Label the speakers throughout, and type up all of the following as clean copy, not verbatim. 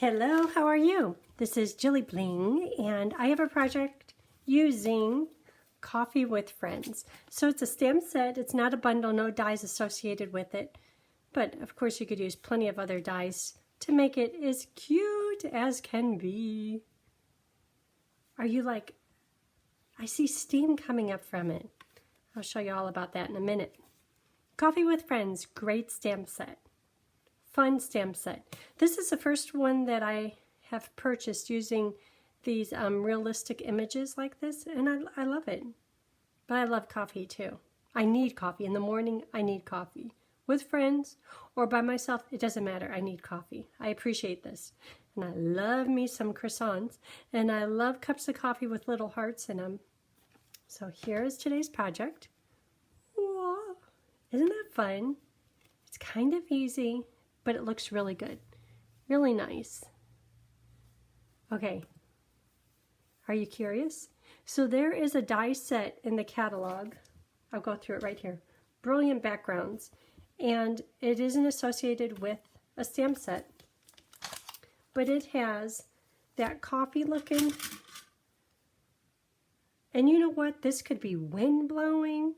Speaker 1: Hello, how are you? This is Jilly Bling, and I have a project using Coffee with Friends. So it's a stamp set. It's not a bundle, no dies associated with it. But of course you could use plenty of other dies to make it as cute as can be. Are you like, I see steam coming up from it. I'll show you all about that in a minute. Coffee with Friends, great stamp set. Fun stamp set. This is the first one that I have purchased using these realistic images like this, and I love it. But I love coffee too. I need coffee. In the morning, I need coffee. With friends or by myself, it doesn't matter. I need coffee. I appreciate this. And I love me some croissants, and I love cups of coffee with little hearts in them. So here is today's project. Whoa. Isn't that fun? It's kind of easy, but it looks really good. Really nice. Okay, are you curious? So there is a die set in the catalog. I'll go through it right here. Brilliant Backgrounds. And it isn't associated with a stamp set, but it has that coffee looking. And you know what? This could be wind blowing.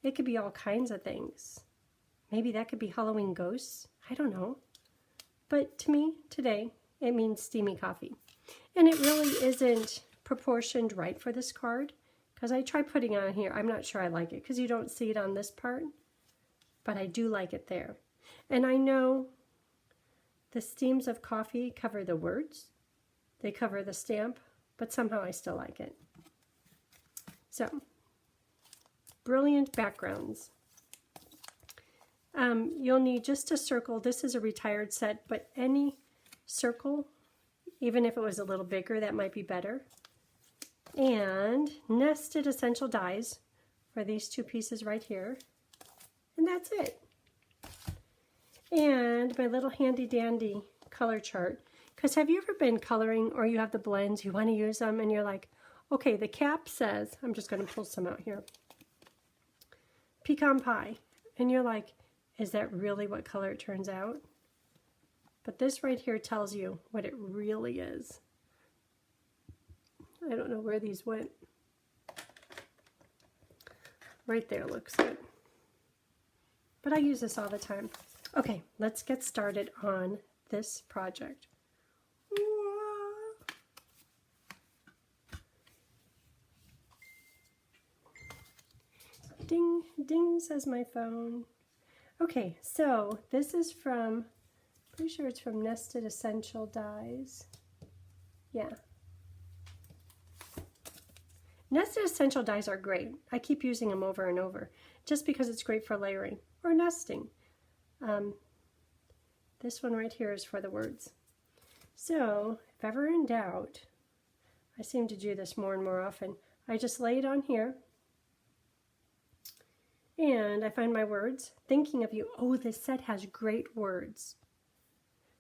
Speaker 1: It could be all kinds of things. Maybe that could be Halloween ghosts. I don't know. But to me, today, it means steamy coffee. And it really isn't proportioned right for this card, because I tried putting it on here. I'm not sure I like it, because you don't see it on this part. But I do like it there. And I know the steams of coffee cover the words. They cover the stamp, but somehow I still like it. So, Brilliant Backgrounds. You'll need just a circle. This is a retired set, but any circle, even if it was a little bigger, that might be better. And nested essential dies for these two pieces right here. And that's it. And my little handy dandy color chart. Because have you ever been coloring, or you have the blends, you want to use them, and you're like, okay, the cap says, I'm just going to pull some out here, pecan pie. And you're like, is that really what color it turns out? But this right here tells you what it really is. I don't know where these went. Right there looks good. But I use this all the time. Okay, let's get started on this project. Ding, ding, says my phone. Okay, so this is from, pretty sure it's from Nested Essential Dies. Yeah. Nested Essential Dies are great. I keep using them over and over, just because it's great for layering or nesting. This one right here is for the words. So, if ever in doubt, I seem to do this more and more often. I just lay it on here, and I find my words, thinking of you. Oh, this set has great words.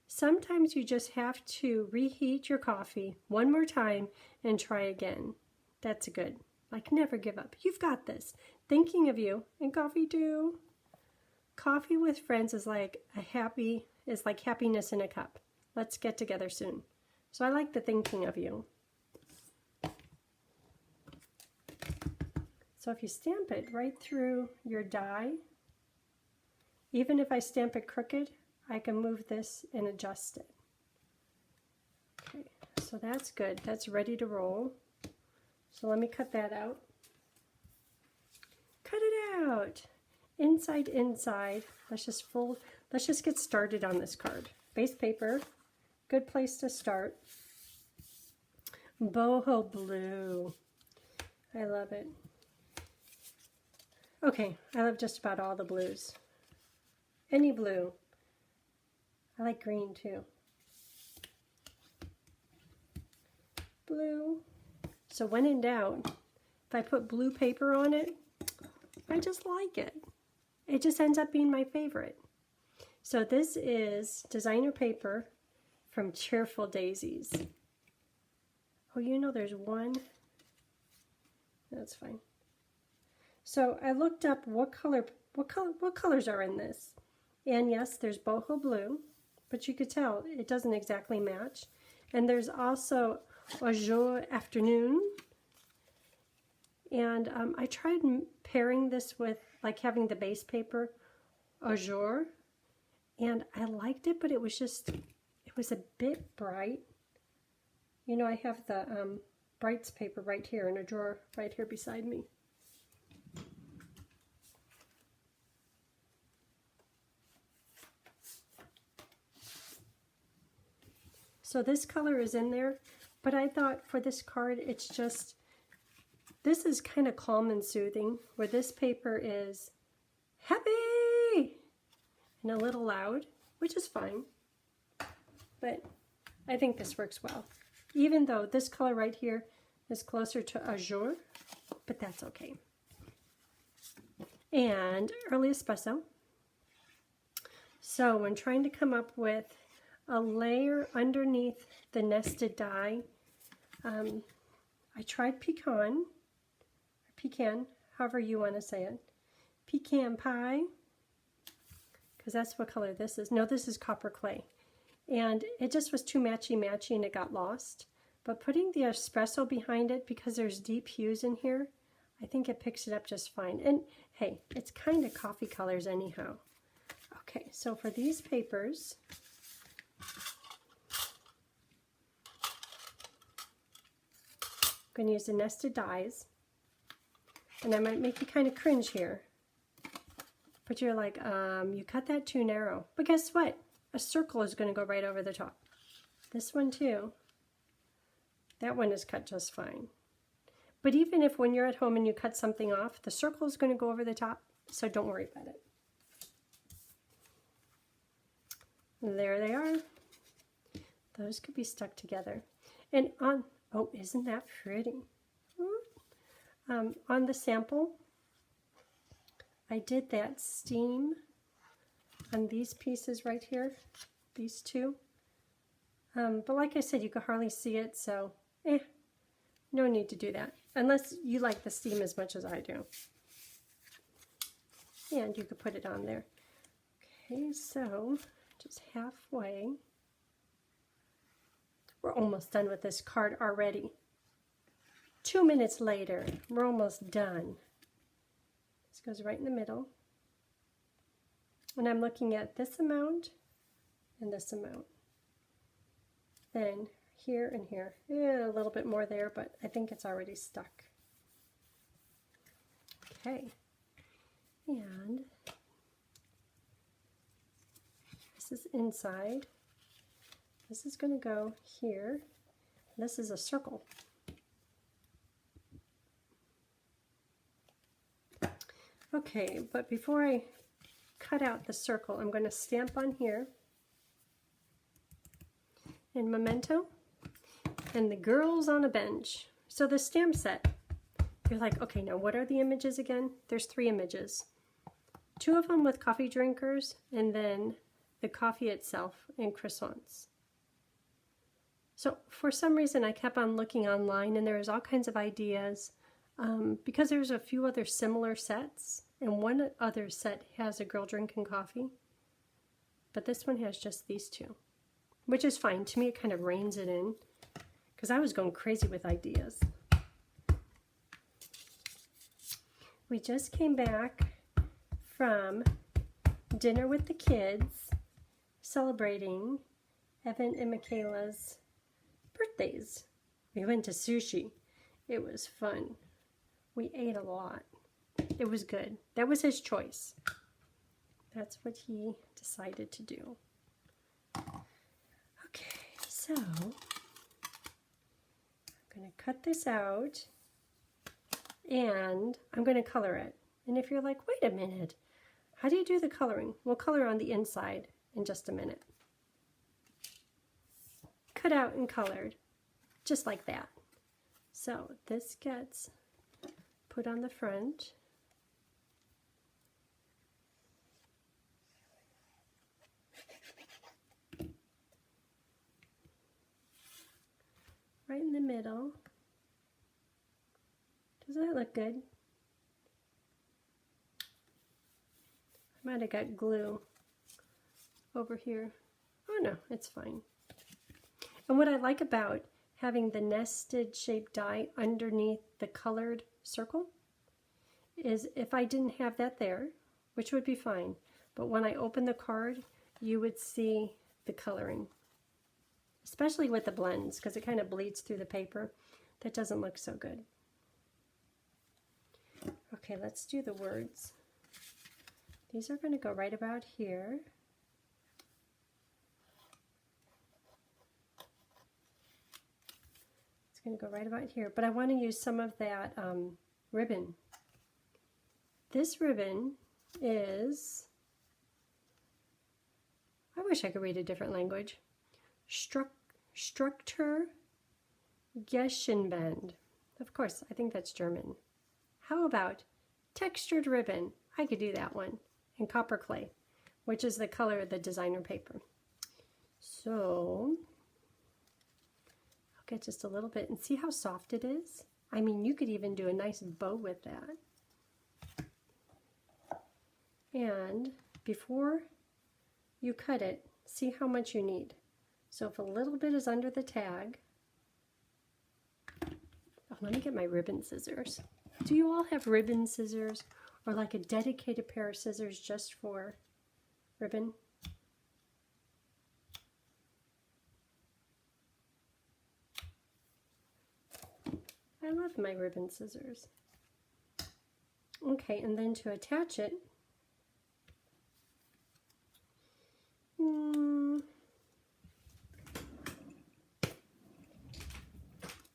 Speaker 1: Sometimes you just have to reheat your coffee one more time and try again. That's good. Like, never give up. You've got this. Thinking of you, and coffee too. Coffee with Friends is like happiness in a cup. Let's get together soon. So I like the thinking of you. So if you stamp it right through your die, even if I stamp it crooked, I can move this and adjust it. Okay, so that's good. That's ready to roll. So let me cut that out. Cut it out. Inside, inside. Let's just get started on this card. Base paper, good place to start. Boho blue. I love it. Okay, I love just about all the blues. Any blue. I like green too. Blue. So when in doubt, if I put blue paper on it, I just like it. It just ends up being my favorite. So this is designer paper from Cheerful Daisies. Oh, you know there's one. That's fine. So I looked up what colors are in this. And yes, there's Boho blue, but you could tell it doesn't exactly match. And there's also au jour afternoon. And I tried pairing this with like having the base paper au jour, and I liked it, but it was a bit bright. You know, I have the brights paper right here in a drawer right here beside me. So this color is in there, but I thought for this card, it's just, this is kind of calm and soothing, where this paper is happy and a little loud, which is fine. But I think this works well. Even though this color right here is closer to au jour, but that's okay. And early espresso. So when trying to come up with a layer underneath the nested die, I tried pecan, however you want to say it, pecan pie, because that's what color this is. No, this is copper clay. And it just was too matchy-matchy and it got lost. But putting the espresso behind it, because there's deep hues in here, I think it picks it up just fine. And hey, it's kind of coffee colors anyhow. Okay, so for these papers, I'm going to use the nested dies. And I might make you kind of cringe here. But you're like, you cut that too narrow. But guess what? A circle is going to go right over the top. This one too. That one is cut just fine. But even if when you're at home and you cut something off, the circle is going to go over the top, so don't worry about it. There they are. Those could be stuck together. And on, oh, isn't that pretty? On the sample, I did that steam on these pieces right here, these two. But like I said, you could hardly see it, so no need to do that. Unless you like the steam as much as I do. And you could put it on there. Okay, so just halfway. We're almost done with this card already. 2 minutes later, we're almost done. This goes right in the middle. And I'm looking at this amount and this amount. Then here and here. Yeah, a little bit more there, but I think it's already stuck. Okay. And this is inside. This is going to go here. This is a circle. Okay, but before I cut out the circle, I'm going to stamp on here in Memento and the girls on a bench. So the stamp set, you're like, okay, now what are the images again? There's 3 images. 2 of them with coffee drinkers, and then the coffee itself and croissants. So for some reason I kept on looking online, and there was all kinds of ideas because there's a few other similar sets, and one other set has a girl drinking coffee, but this one has just these 2, which is fine. To me, it kind of reins it in because I was going crazy with ideas. We just came back from dinner with the kids celebrating Evan and Michaela's birthdays. We went to sushi. It was fun. We ate a lot. It was good. That was his choice. That's what he decided to do. Okay, so I'm going to cut this out and I'm going to color it. And if you're like, wait a minute, how do you do the coloring? We'll color on the inside in just a minute. Cut out and colored, just like that. So this gets put on the front. Right in the middle. Doesn't that look good? I might have got glue over here. Oh Oh no, it's fine. And what I like about having the nested shaped die underneath the colored circle is if I didn't have that there, which would be fine, but when I open the card, you would see the coloring, especially with the blends, because it kind of bleeds through the paper. That doesn't look so good. Okay, let's do the words. These are going to go right about here. It's going to go right about here, but I want to use some of that ribbon. This ribbon is, I wish I could read a different language, Struktur Geschenband. Of course, I think that's German. How about textured ribbon? I could do that one. And copper clay, which is the color of the designer paper. So I'll get just a little bit and see how soft it is. I mean, you could even do a nice bow with that. And before you cut it, see how much you need. So if a little bit is under the tag, oh, let me get my ribbon scissors. Do you all have ribbon scissors or like a dedicated pair of scissors just for ribbon? I love my ribbon scissors. Okay, and then to attach it,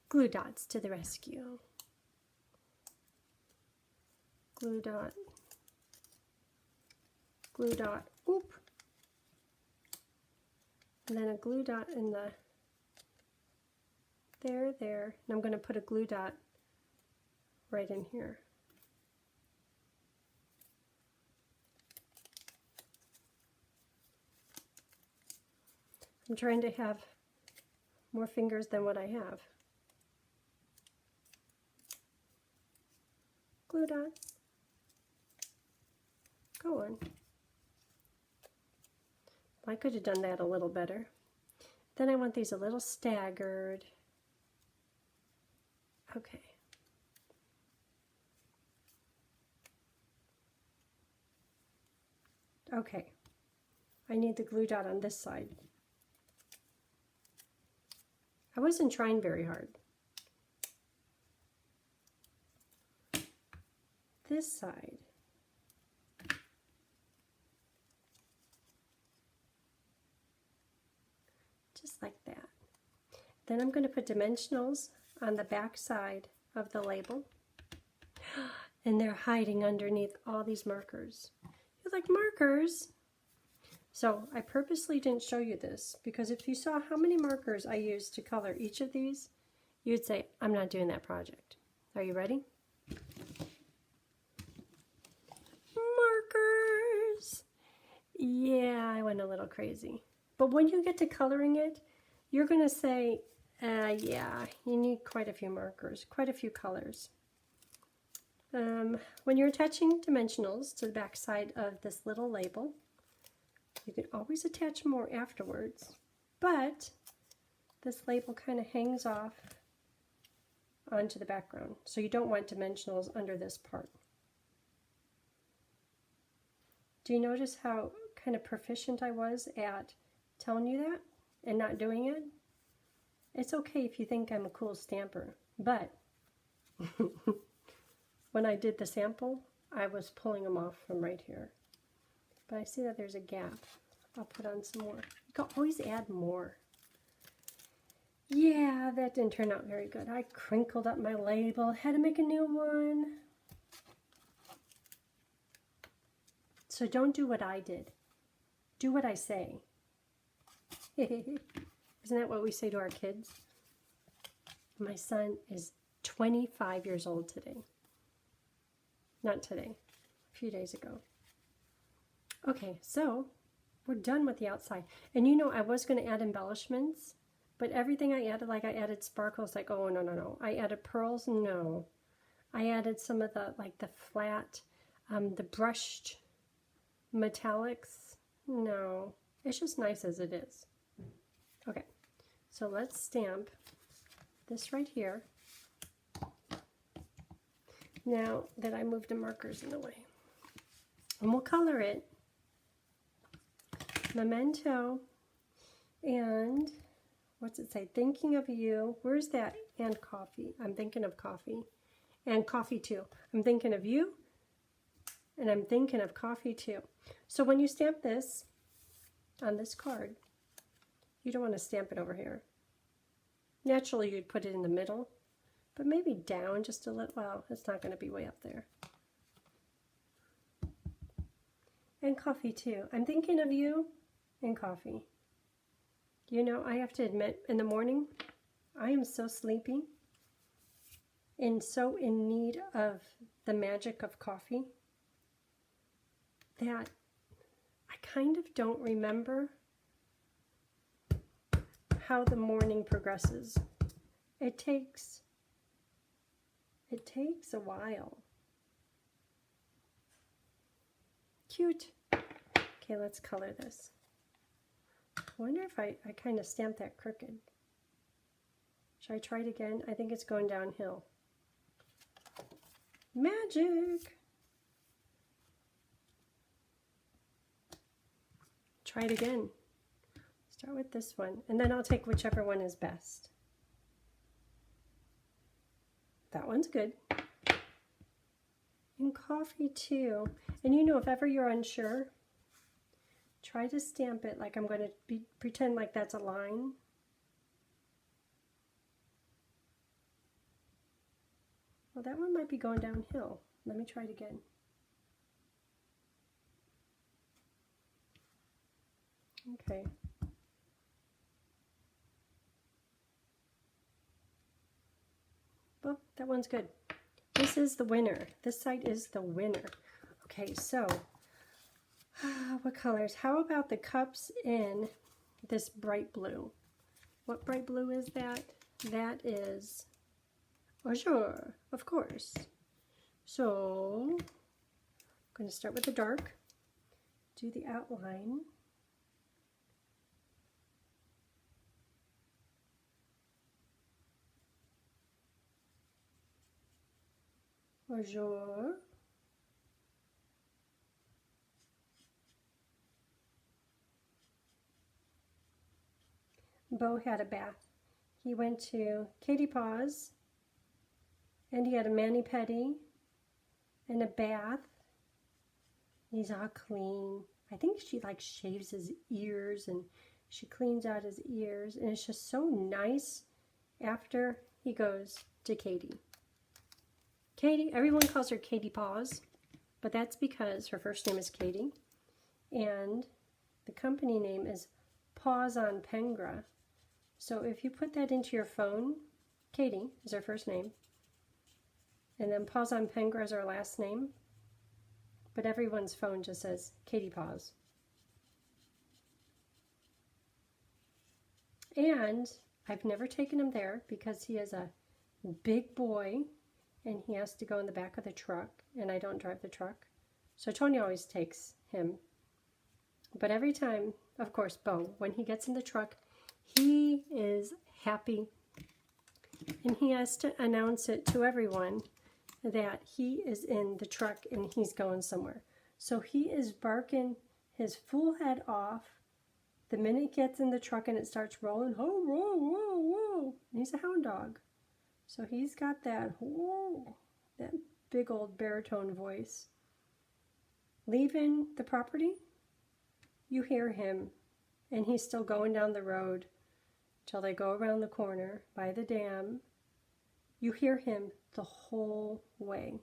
Speaker 1: glue dots to the rescue. Glue dot, oop, and then a glue dot in the, there, and I'm going to put a glue dot right in here. I'm trying to have more fingers than what I have. Glue dot. Go on. I could have done that a little better. Then I want these a little staggered. Okay. Okay. I need the glue dot on this side. I wasn't trying very hard. This side. Just like that. Then I'm going to put dimensionals on the back side of the label. And they're hiding underneath all these markers. You're like, markers? So I purposely didn't show you this because if you saw how many markers I used to color each of these, you'd say, I'm not doing that project. Are you ready? Markers! Yeah, I went a little crazy. But when you get to coloring it, you're going to say, yeah, you need quite a few markers, quite a few colors. When you're attaching dimensionals to the back side of this little label, you can always attach more afterwards, but this label kind of hangs off onto the background, so you don't want dimensionals under this part. Do you notice how kind of proficient I was at telling you that and not doing it? It's okay if you think I'm a cool stamper, but when I did the sample, I was pulling them off from right here. But I see that there's a gap. I'll put on some more. You can always add more. Yeah, that didn't turn out very good. I crinkled up my label, had to make a new one. So don't do what I did. Do what I say. Isn't that what we say to our kids? My son is 25 years old today. Not today, a few days ago. Okay, so we're done with the outside. And you know, I was going to add embellishments, but everything I added, like I added sparkles, like, oh, no. I added pearls, no. I added some of the, like the flat, the brushed metallics, no. It's just nice as it is. So let's stamp this right here. Now that I moved the markers in the way. And we'll color it. Memento. And what's it say? Thinking of you. Where's that? And coffee. I'm thinking of coffee. And coffee too. I'm thinking of you. And I'm thinking of coffee too. So when you stamp this on this card, you don't want to stamp it over here. Naturally, you'd put it in the middle, but maybe down just a little. Well, it's not going to be way up there. And coffee too. I'm thinking of you and coffee. You know, I have to admit, in the morning, I am so sleepy and so in need of the magic of coffee that I kind of don't remember how the morning progresses. It takes a while. Cute. Okay, let's color this. I wonder if I kind of stamped that crooked. Should I try it again? I think it's going downhill. Magic! Try it again. Start with this one, and then I'll take whichever one is best. That one's good. And coffee too. And you know, if ever you're unsure, try to stamp it like I'm going to pretend like that's a line. Well, that one might be going downhill. Let me try it again. Okay. Well, that one's good. This is the winner. This side is the winner. Okay, so what colors? How about the cups in this bright blue? What bright blue is that? That is azure, of course. So I'm going to start with the dark, do the outline. Azure. Bo had a bath. He went to Katie Paws, and he had a mani-pedi and a bath. He's all clean. I think she like shaves his ears and she cleans out his ears, and it's just so nice after he goes to Katie. Katie, everyone calls her Katie Paws, but that's because her first name is Katie, and the company name is Paws on Pengra. So if you put that into your phone, Katie is her first name, and then Paws on Pengra is her last name, but everyone's phone just says Katie Paws. And I've never taken him there because he is a big boy, and he has to go in the back of the truck, and I don't drive the truck. So Tony always takes him. But every time, of course, Bo, when he gets in the truck, he is happy. And he has to announce it to everyone that he is in the truck and he's going somewhere. So he is barking his full head off the minute he gets in the truck and it starts rolling. Whoa, whoa, whoa, whoa. And he's a hound dog. So he's got that, whoa, that big old baritone voice. Leaving the property, you hear him, and he's still going down the road till they go around the corner by the dam. You hear him the whole way.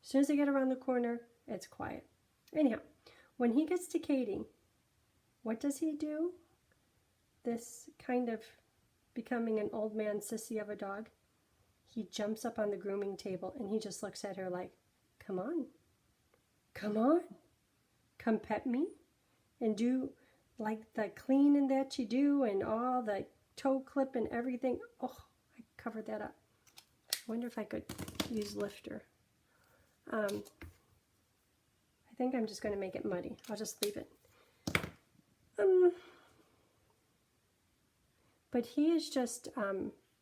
Speaker 1: As soon as they get around the corner, it's quiet. Anyhow, when he gets to Katie, what does he do? This kind of becoming an old man sissy of a dog. He jumps up on the grooming table and he just looks at her like, come on, come pet me and do like the cleaning that you do and all the toe clip and everything. Oh, I covered that up. I wonder if I could use lifter. I think I'm just going to make it muddy. I'll just leave it. But he is just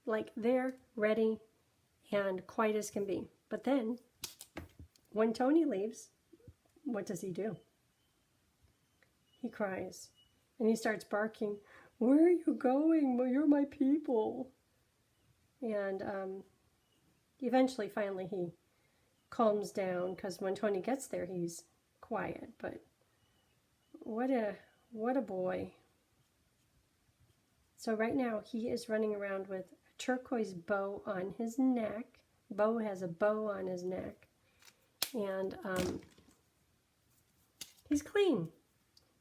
Speaker 1: like there, ready, and quiet as can be. But then, when Tony leaves, what does he do? He cries, and he starts barking, "Where are you going? Well, you're my people." And eventually, finally, he calms down, because when Tony gets there, he's quiet. But what a boy. So right now, he is running around with a turquoise bow on his neck. Boho has a bow on his neck. And he's clean.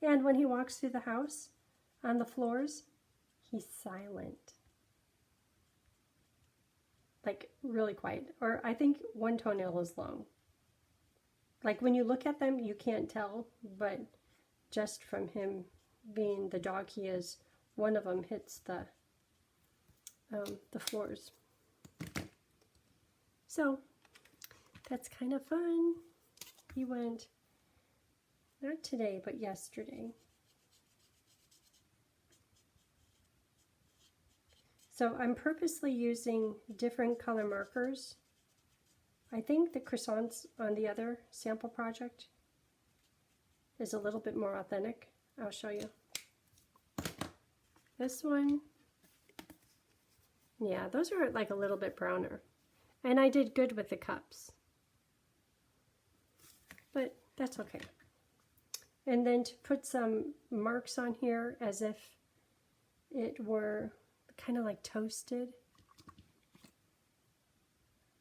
Speaker 1: And when he walks through the house, on the floors, he's silent. Like, really quiet. Or I think one toenail is long. Like, when you look at them, you can't tell, but just from him being the dog he is, one of them hits the floors. So, that's kind of fun. He went, not today, but yesterday. So I'm purposely using different color markers. I think the croissants on the other sample project is a little bit more authentic. I'll show you. This one, yeah, those are like a little bit browner. And I did good with the cups. But that's okay. And then to put some marks on here as if it were kind of like toasted.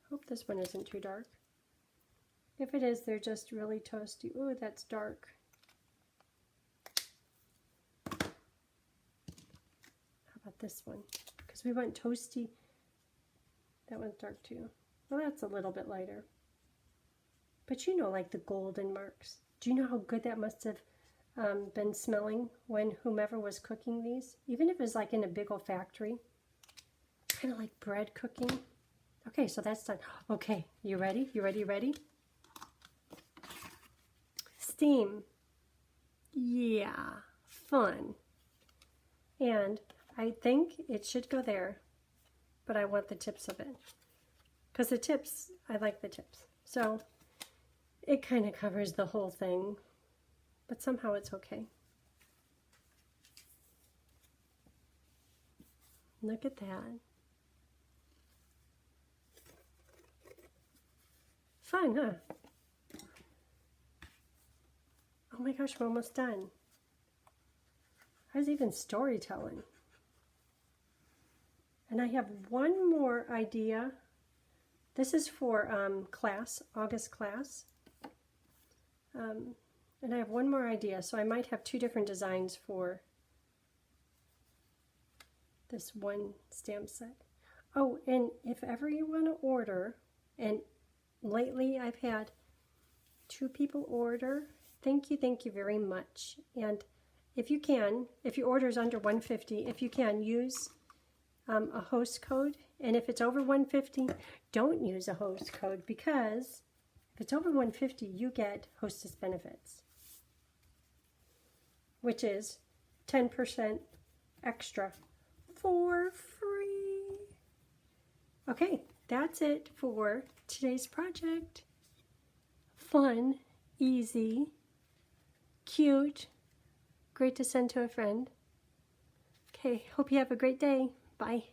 Speaker 1: Hope this one isn't too dark. If it is, they're just really toasty. Ooh, that's dark. How about this one? Because we went toasty. That one's dark too. Well, that's a little bit lighter. But you know, like the golden marks. Do you know how good that must have been smelling when whomever was cooking these? Even if it was like in a big old factory. Kind of like bread cooking. Okay, so that's done. Okay, you ready? You ready? You ready? Steam. Yeah, fun. And I think it should go there, but I want the tips of it. Because the tips, I like the tips. So it kind of covers the whole thing, but somehow it's okay. Look at that. Fun, huh? Oh my gosh, we're almost done. How's even storytelling? And I have one more idea. This is for class, August class. And I have one more idea, so I might have two different designs for this one stamp set. Oh, and if ever you want to order, and lately I've had 2 people order. Thank you very much. And if you can, if your order is under $150, if you can, use a host code. And if it's over $150, don't use a host code, because if it's over $150, you get hostess benefits, which is 10% extra for free. Okay, that's it for today's project. Fun, easy, cute, great to send to a friend. Okay, hope you have a great day. Bye.